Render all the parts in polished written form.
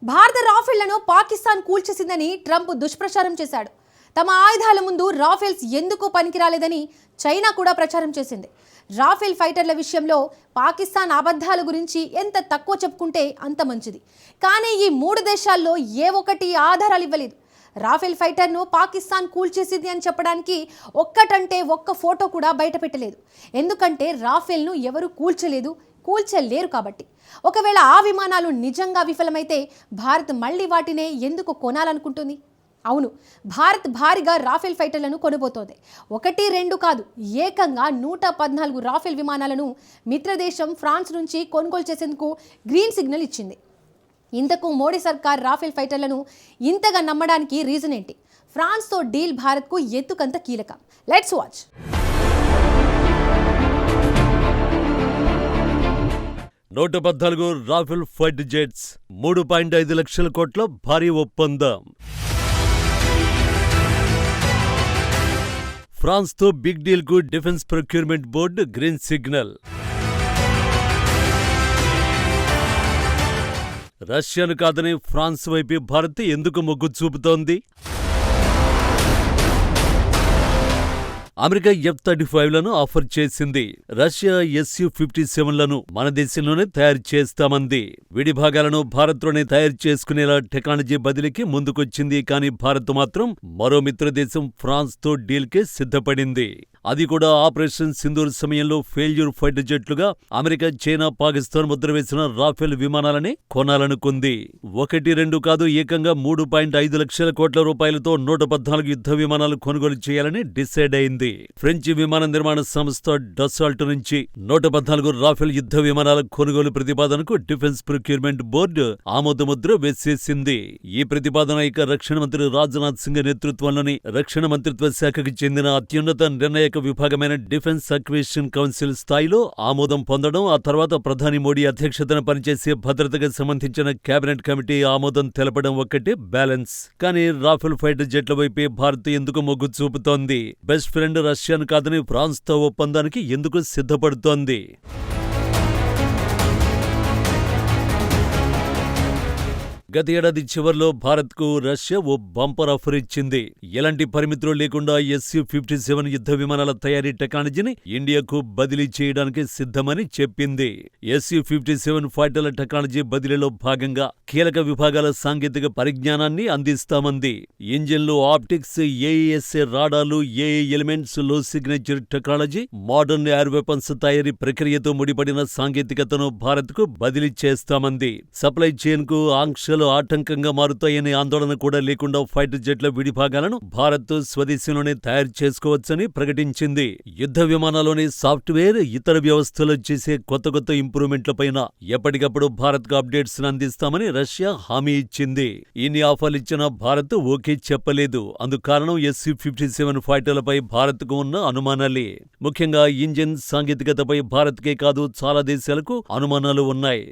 భారత రాఫెళ్లను పాకిస్తాన్ కూల్చేసిందని ట్రంప్ దుష్ప్రచారం చేశాడు. తమ ఆయుధాల ముందు రాఫెల్స్ ఎందుకు పనికిరాలేదని చైనా కూడా ప్రచారం చేసింది. రాఫెల్ ఫైటర్ల విషయంలో పాకిస్తాన్ అబద్ధాల గురించి ఎంత తక్కువ చెప్పుకుంటే అంత మంచిది. కానీ ఈ మూడు దేశాల్లో ఏ ఒక్కటి ఆధారాలు ఇవ్వలేదు. రాఫెల్ ఫైటర్ను పాకిస్తాన్ కూల్చేసింది అని చెప్పడానికి ఒక్కటంటే ఒక్క ఫోటో కూడా బయట పెట్టలేదు. ఎందుకంటే రాఫెల్ను ఎవరు కూల్చలేరు కాబట్టి. ఒకవేళ ఆ విమానాలు నిజంగా విఫలమైతే భారత్ మళ్ళీ వాటినే ఎందుకు కొనాలనుకుంటుంది? అవును, భారత్ భారీగా రాఫెల్ ఫైటర్లను కొనబోతోంది. 1-2 కాదు, ఏకంగా 114 రాఫెల్ విమానాలను మిత్రదేశం ఫ్రాన్స్ నుంచి కొనుగోలు చేసేందుకు గ్రీన్ సిగ్నల్ ఇచ్చింది. ఇంతకు మోడీ సర్కార్ రాఫెల్ ఫైటర్లను ఇంతగా నమ్మడానికి రీజన్ ఏంటి? ఫ్రాన్స్తో డీల్ భారత్కు ఎందుకంత కీలకం? Let's watch. $114 Rafale fighter jets, 3.5 లక్షల కోట్ల భారీ ఒప్పందం. ఫ్రాన్స్తో బిగ్ డీల్ కు defence procurement board green signal. రష్యాను కాదని ఫ్రాన్స్ వైపు భారత్ ఎందుకు మొగ్గు చూపుతోంది? అమెరికా F-35లను ఆఫర్ చేసింది. రష్యా Su-57లను మన దేశంలోనే తయారు చేస్తామంది. విడి భాగాలను భారత్లోనే తయారు చేసుకునేలా టెక్నాలజీ బదిలీకి ముందుకొచ్చింది. కానీ భారత్ మాత్రం మరో మిత్రదేశం ఫ్రాన్స్తో డీల్కే సిద్ధపడింది. అది కూడా ఆపరేషన్ సింధూర్ సమయంలో ఫెయిల్యూర్ ఫైటర్ జెట్లుగా అమెరికా, చైనా, పాకిస్తాన్ ముద్ర వేసిన రాఫెల్ విమానాలని కొనాలనుకుంది. 1-2 కాదు, ఏకంగా 3.5 లక్షల కోట్ల రూపాయలతో 114 యుద్ధ విమానాలు కొనుగోలు చేయాలని డిసైడ్ అయింది. ఫ్రెంచ్ విమాన నిర్మాణ సంస్థ డసాల్ట్ నుంచి 114 రాఫెల్ యుద్ధ విమానాల కొనుగోలు ప్రతిపాదనకు డిఫెన్స్ ప్రొక్యూర్మెంట్ బోర్డు ఆమోదముద్ర వేసేసింది. ఈ ప్రతిపాదన ఇక రక్షణ మంత్రి రాజ్నాథ్ సింగ్ నేతృత్వంలోని రక్షణ మంత్రిత్వ శాఖకు చెందిన అత్యున్నత నిర్ణాయక విభాగమైన డిఫెన్స్ అక్విజిషన్ కౌన్సిల్ స్థాయిలో ఆమోదం పొందడం, ఆ తర్వాత ప్రధాని మోడీ అధ్యక్షతన పనిచేసే భద్రతకు సంబంధించిన కేబినెట్ కమిటీ ఆమోదం తెలపడం ఒక్కటే బ్యాలెన్స్. కానీ రాఫెల్ ఫైటర్ జెట్ల వైపే భారత్ ఎందుకు మొగ్గు చూపుతోంది? బెస్ట్ ఫ్రెండ్ రష్యాను కాదని ఫ్రాన్స్తో ఒప్పందానికి ఎందుకు సిద్ధపడుతోంది? గత ఏడాది చివర్లో భారత్కు రష్యా ఓ బంపర్ ఆఫర్ ఇచ్చింది. ఎలాంటి పరిమితులు లేకుండా Su-57 యుద్ధ విమానాల తయారీ టెక్నాలజీని ఇండియాకు బదిలీ చేయడానికి సిద్ధమని చెప్పింది. Su-57 ఫైటర్ల టెక్నాలజీ బదిలీలో భాగంగా కీలక విభాగాల సాంకేతిక పరిజ్ఞానాన్ని అందిస్తామంది. ఇంజిన్లు, ఆప్టిక్స్, AESA రాడార్లు, AI ఎలిమెంట్స్, లో signature technology, modern air weapons తయారీ ప్రక్రియతో ముడిపడిన సాంకేతికతను భారత్కు బదిలీ చేస్తామంది. సప్లై చైన్ కు ఆంక్షలు ఆటంకంగా మారుతాయనే ఆందోళన కూడా లేకుండా ఫైటర్ జెట్ల విడిభాగాలను భారత్ స్వదేశంలోనే తయారు చేసుకోవచ్చని ప్రకటించింది. యుద్ధ విమానాల్లోని సాఫ్ట్వేర్, ఇతర వ్యవస్థలు చేసే కొత్త ఇంప్రూవ్మెంట్లపైన ఎప్పటికప్పుడు భారత్కు అప్డేట్స్ అందిస్తామని రష్యా హామీ ఇచ్చింది. ఇన్ని ఆఫర్లు ఇచ్చిన భారత్ ఓకే చెప్పలేదు. అందుకు కారణం Su-57 ఫైటర్లపై భారత్కు ఉన్న అనుమానాలే. ముఖ్యంగా ఇంజిన్ సాంకేతికతపై భారత్కే కాదు, చాలా దేశాలకు అనుమానాలు ఉన్నాయి.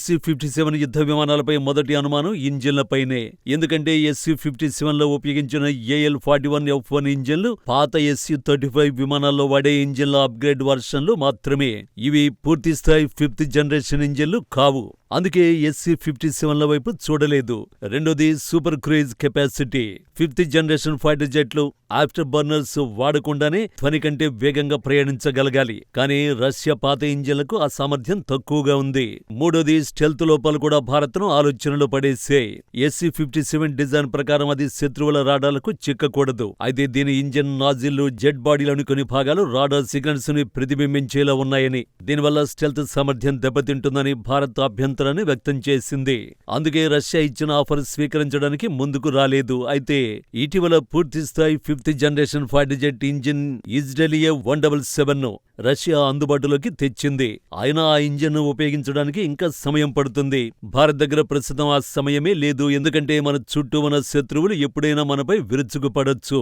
Su-57 యుద్ధ విమానాలపై మొదటి అనుమానం ఇంజిన్లపైనే. ఎందుకంటే Su-57లో ఉపయోగించిన AL-41F1 ఇంజిన్లు పాత Su-35 విమానాల్లో వాడే ఇంజిన్ల అప్గ్రేడ్ వర్షన్లు మాత్రమే. ఇవి పూర్తిస్థాయి 5th జనరేషన్ ఇంజిన్లు కావు. అందుకే Su-57ల వైపు చూడలేదు. రెండోది super cruise capacity. 5th generation fighter జెట్లు ఆఫ్టర్ బర్నర్స్ వాడకుండానే ధ్వని కంటే వేగంగా ప్రయాణించగలగాలి. కానీ రష్యా పాత ఇంజిన్లకు ఆ సామర్థ్యం తక్కువగా ఉంది. మూడోది స్టెల్త్ లోపాలు కూడా భారత్ను ఆలోచనలో పడేశాయి. Su-57 డిజైన్ ప్రకారం అది శత్రువుల రాడార్లకు చిక్కకూడదు. అయితే దీని ఇంజిన్, నాజిల్లు, జెట్ బాడీలోని కొన్ని భాగాలు రాడార్ సిగ్నల్స్ ని ప్రతిబింబించేలా ఉన్నాయని, దీనివల్ల స్టెల్త్ సామర్థ్యం దెబ్బతింటుందని భారత్ అభ్యంతరాన్ని వ్యక్తం చేసింది. అందుకే రష్యా ఇచ్చిన ఆఫర్ స్వీకరించడానికి ముందుకు రాలేదు. అయితే ఇటీవల పూర్తిస్థాయి 5th generation fighter jet engine ఇజ్రాయెల్ 177ను రష్యా అందుబాటులోకి తెచ్చింది. అయినా ఆ ఇంజిన్ను ఉపయోగించడానికి ఇంకా సమయం పడుతుంది. భారత్ దగ్గర ప్రస్తుతం ఆ సమయమే లేదు. ఎందుకంటే మన చుట్టూ ఉన్న శత్రువులు ఎప్పుడైనా మనపై విరుచుకుపడొచ్చు.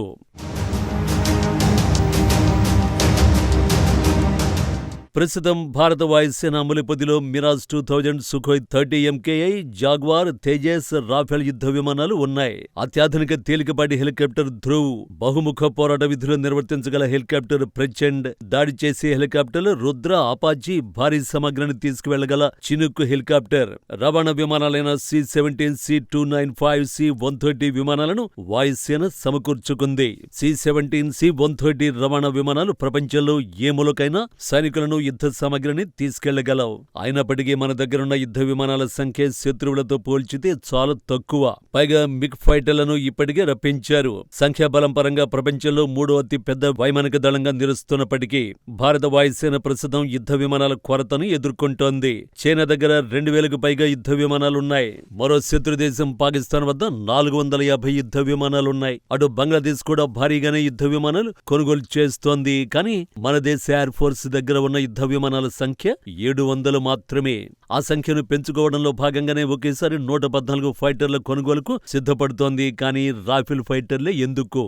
ప్రస్తుతం భారత వాయుసేన అమలుపొదిలో Mirage 2000, Sukhoi 30 MKI, Jaguar, Tejas, Rafale యుద్ధ విమానాలు ఉన్నాయి. అత్యాధునిక తేలికపాటి హెలికాప్టర్ ధ్రువ్, బహుముఖ పోరాట విధులు నిర్వర్తించగల హెలికాప్టర్ ప్రచండ్, దాడి చేసే హెలికాప్టర్లు రుద్ర, అపాచీ, భారీ సామగ్రిని తీసుకువెళ్లగల చినుక్ హెలికాప్టర్, రవాణా విమానాలైన C-17, C-295, C-130 విమానాలను వాయుసేన సమకూర్చుకుంది. C-17, C-130 రవాణా విమానాలు ప్రపంచంలో ఏ మూలకైనా సైనికులను, యుద్ధ సామగ్రిని తీసుకెళ్లగలవు. అయినప్పటికీ మన దగ్గరున్న యుద్ధ విమానాల సంఖ్య శత్రువులతో పోల్చితే చాలా తక్కువ. పైగా మిగ్ ఫైటర్లను ఇప్పటికే రప్పించారు. సంఖ్యాబలం పరంగా ప్రపంచంలో 3వ అతి పెద్ద వైమానిక దళంగా నిలుస్తున్నప్పటికీ భారత వాయుసేన ప్రస్తుతం యుద్ధ విమానాల కొరతను ఎదుర్కొంటోంది. చైనా దగ్గర 2000కు పైగా యుద్ధ విమానాలున్నాయి. మరో శత్రుదేశం పాకిస్తాన్ వద్ద 450 యుద్ధ విమానాలున్నాయి. అటు బంగ్లాదేశ్ కూడా భారీగానే యుద్ధ విమానాలు కొనుగోలు చేస్తోంది. కానీ మన దేశ ఎయిర్ ఫోర్స్ దగ్గర ఉన్న యుద్ధ విమానాల సంఖ్య 700 మాత్రమే. ఆ సంఖ్యను పెంచుకోవడంలో భాగంగానే ఒకేసారి 114 ఫైటర్ల కొనుగోలుకు సిద్ధపడుతోంది. కానీ రాఫెల్ ఫైటర్లే ఎందుకు?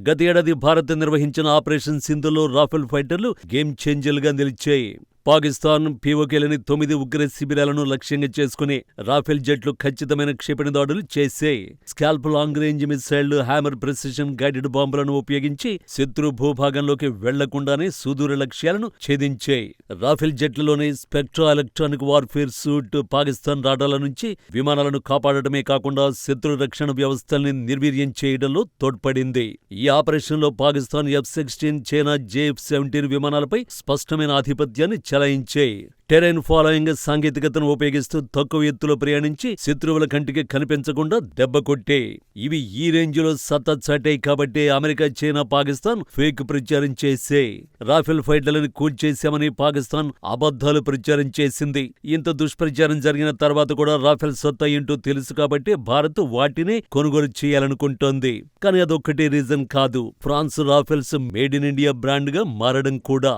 గత ఏడాది భారత్ నిర్వహించిన ఆపరేషన్ సింధులో రాఫెల్ ఫైటర్లు గేమ్ చేంజర్లుగా నిలిచాయి. పాకిస్తాన్ POKలని 9 ఉగ్ర శిబిరాలను లక్ష్యంగా చేసుకుని రాఫెల్ జెట్లు ఖచ్చితమైన క్షిపణి దాడులు చేశాయి. స్కాల్ప్ లాంగ్ రేంజ్ మిసైళ్లు, హ్యామర్ ప్రెసిషన్ గైడెడ్ బాంబులను ఉపయోగించి శత్రు భూభాగంలోకి వెళ్లకుండానే సుదూర లక్ష్యాలను ఛేదించాయి. రాఫెల్ జెట్లలోని Spectra electronic warfare suite Pakistan రాడాల నుంచి విమానాలను కాపాడటమే కాకుండా శత్రు రక్షణ వ్యవస్థల్ని నిర్వీర్యం చేయడంలో తోడ్పడింది. ఈ ఆపరేషన్లో పాకిస్తాన్ F-16, చైనా JF-17 విమానాలపై స్పష్టమైన ఆధిపత్యాన్ని చెలాయించాయి. టెరైన్ ఫాలోయింగ్ సాంకేతికతను ఉపయోగిస్తూ తక్కువ ఎత్తులో ప్రయాణించి శత్రువుల కంటికి కనిపించకుండా దెబ్బ కొట్టే. ఇవి ఈ రేంజ్లో సత్తా చాటాయి కాబట్టి అమెరికా, చైనా, పాకిస్తాన్ ఫేక్ ప్రచారం చేశాయి. రాఫెల్ ఫైటర్లను కూల్చేశామని పాకిస్తాన్ అబద్ధాలు ప్రచారం చేసింది. ఇంత దుష్ప్రచారం జరిగిన తర్వాత కూడా రాఫెల్ సత్తా ఏంటో తెలుసు కాబట్టి భారత్ వాటినే కొనుగోలు చేయాలనుకుంటోంది. కానీ అదొక్కటే రీజన్ కాదు. France Rafales made in India బ్రాండ్గా మారడం కూడా.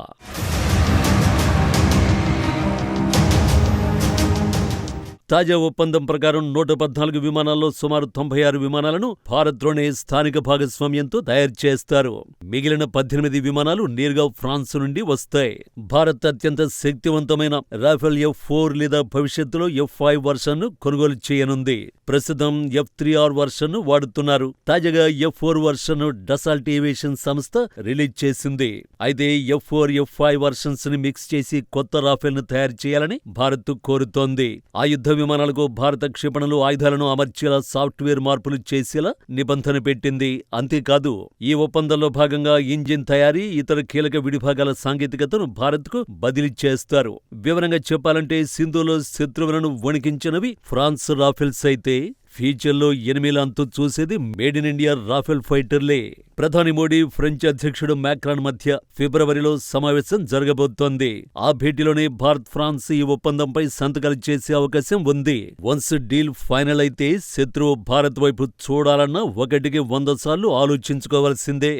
తాజా ఒప్పందం ప్రకారం 114 విమానాల్లో సుమారు 96 విమానాలను భారత్లోనే స్థానిక భాగస్వామ్యంతో తయారు చేస్తారు. మిగిలిన 18 విమానాలు నేరుగా ఫ్రాన్స్ నుండి వస్తాయి. భారత్ అత్యంత శక్తివంతమైన రాఫెల్ F-4 లేదా భవిష్యత్తులో F-5 వర్షన్ను కొనుగోలు చేయనుంది. ప్రస్తుతం F-3R వర్షన్ను వాడుతున్నారు. తాజాగా F-4 వర్షన్ను డసాల్ట్ ఏవియేషన్ సంస్థ రిలీజ్ చేసింది. అయితే F-4, F-5 వర్షన్స్ ని మిక్స్ చేసి కొత్త రాఫెల్ ను తయారు చేయాలని భారత్ కోరుతోంది. ఆ యుద్ధ విమానాలకు భారత క్షిపణులు, ఆయుధాలను అమర్చేలా సాఫ్ట్వేర్ మార్పులు చేసేలా నిబంధన పెట్టింది. అంతేకాదు ఈ ఒప్పందంలో భాగంగా ఇంజిన్ తయారీ, ఇతర కీలక విడిభాగాల సాంకేతికతను భారత్కు బదిలీ చేస్తారు. వివరంగా చెప్పాలంటే సింధులో శత్రువులను వణికించినవి ఫ్రాన్స్ రాఫెల్స్ అయితే ఫ్యూచర్లో ఎనిమిల అంతు చూసేది మేడ్ ఇన్ ఇండియా రాఫెల్ ఫైటర్లే. ప్రధాని మోడీ, ఫ్రెంచ్ అధ్యక్షుడు మ్యాక్రాన్ మధ్య ఫిబ్రవరిలో సమావేశం జరగబోతోంది. ఆ భేటీలోనే భారత్, ఫ్రాన్స్ ఈ ఒప్పందంపై సంతకాలు చేసే అవకాశం ఉంది. వన్స్ డీల్ ఫైనల్ అయితే శత్రువు భారత్ వైపు చూడాలన్నా 1కి 100 సార్లు ఆలోచించుకోవాల్సిందే.